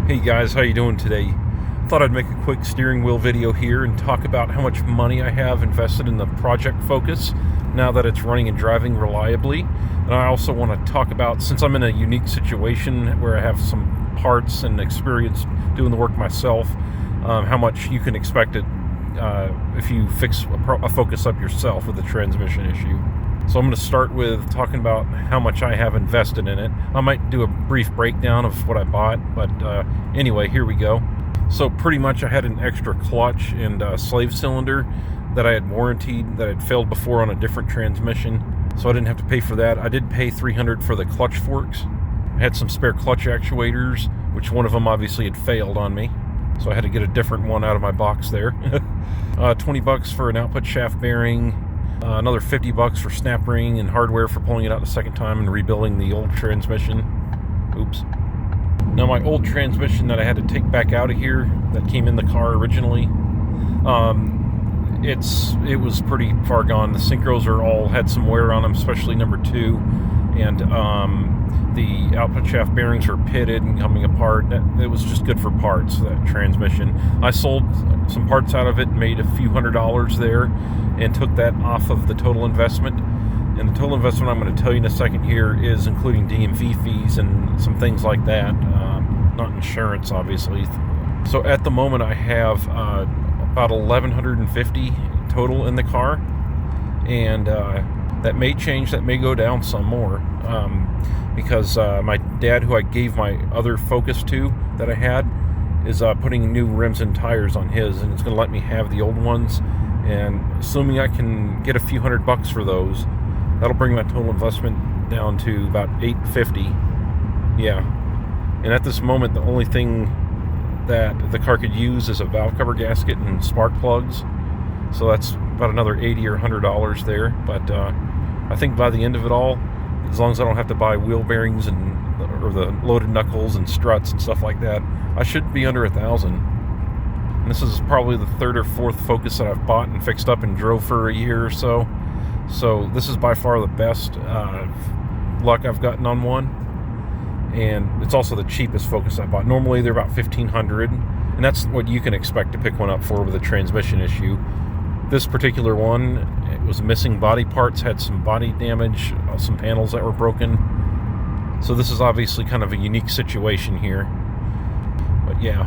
Hey guys, how you doing today? Thought I'd make a quick steering wheel video here and talk about how much money I have invested in the Project Focus now that it's running and driving reliably. And I also want to talk about, since I'm in a unique situation where I have some parts and experience doing the work myself, how much you can expect it if you fix a Focus up yourself with a transmission issue. So I'm going to start with talking about how much I have invested in it. I might do a brief breakdown of what I bought, but anyway, here we go. So pretty much I had an extra clutch and slave cylinder that I had warranted that had failed before on a different transmission, so I didn't have to pay for that. I did pay $300 for the clutch forks. I had some spare clutch actuators, which one of them obviously had failed on me, so I had to get a different one out of my box there. $20 for an output shaft bearing. Another $50 for snap ring and hardware for pulling it out the second time and rebuilding the old transmission. Oops. Now my old transmission that I had to take back out of here, that came in the car originally, it was pretty far gone. The synchros all had some wear on them, especially number 2, and the output shaft bearings were pitted and coming apart. It was just good for parts, that transmission. I sold some parts out of it, made a few $100s there, and took that off of the total investment. And the total investment I'm going to tell you in a second here is including DMV fees and some things like that, not insurance, obviously. So at the moment I have about $1,150 total in the car, and that may change, that may go down some more, because my dad, who I gave my other Focus to that I had, is putting new rims and tires on his, and it's going to let me have the old ones. And assuming I can get a few $100 for those, that'll bring my total investment down to about $850. Yeah. And at this moment, the only thing that the car could use is a valve cover gasket and spark plugs. So that's about another $80 or $100 there. But I think by the end of it all, as long as I don't have to buy wheel bearings or the loaded knuckles and struts and stuff like that, I should be under $1,000. And this is probably the 3rd or 4th Focus that I've bought and fixed up and drove for a year or so. So this is by far the best luck I've gotten on one. And it's also the cheapest Focus I bought. Normally they're about $1,500, and that's what you can expect to pick one up for with a transmission issue. This particular one, it was missing body parts, had some body damage, some panels that were broken. So this is obviously kind of a unique situation here. But yeah,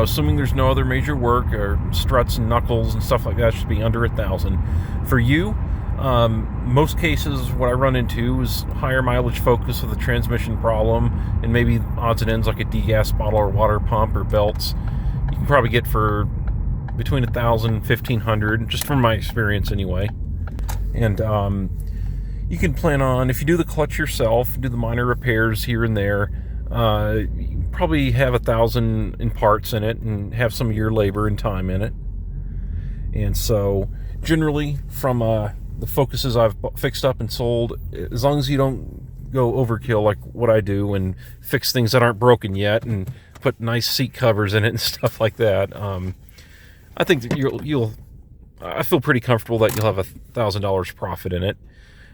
assuming there's no other major work or struts and knuckles and stuff like that, should be under $1,000. For you, most cases what I run into is higher mileage Focus with a transmission problem, and maybe odds and ends like a degas bottle or water pump or belts. You can probably get for between $1,000 and $1,500, just from my experience anyway. And you can plan on, if you do the clutch yourself, do the minor repairs here and there, you probably have $1,000 in parts in it and have some of your labor and time in it. And so generally from the Focuses I've fixed up and sold, as long as you don't go overkill like what I do and fix things that aren't broken yet and put nice seat covers in it and stuff like that, I think that I feel pretty comfortable that you'll have $1,000 profit in it.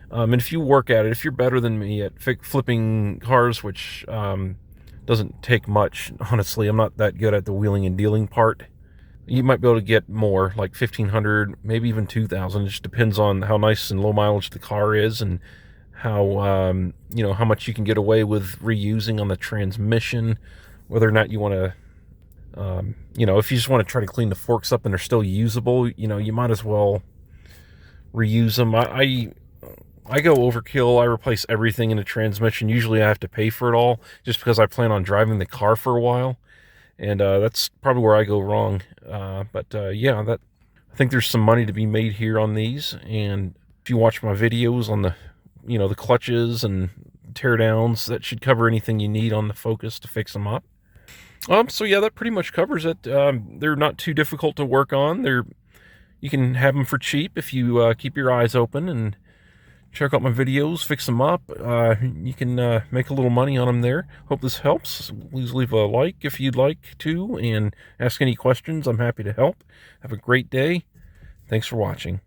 And if you work at it, if you're better than me at flipping cars, which doesn't take much, honestly, I'm not that good at the wheeling and dealing part, you might be able to get more, like $1,500, maybe even $2,000. It just depends on how nice and low mileage the car is and how how much you can get away with reusing on the transmission, whether or not you want to. If you just want to try to clean the forks up and they're still usable, you might as well reuse them. I go overkill. I replace everything in a transmission. Usually I have to pay for it all just because I plan on driving the car for a while. And that's probably where I go wrong. I think there's some money to be made here on these. And if you watch my videos on the clutches and teardowns, that should cover anything you need on the Focus to fix them up. So yeah, that pretty much covers it. They're not too difficult to work on. You can have them for cheap if you keep your eyes open and check out my videos, fix them up. You can make a little money on them there. Hope this helps. Please leave a like if you'd like to, and ask any questions. I'm happy to help. Have a great day. Thanks for watching.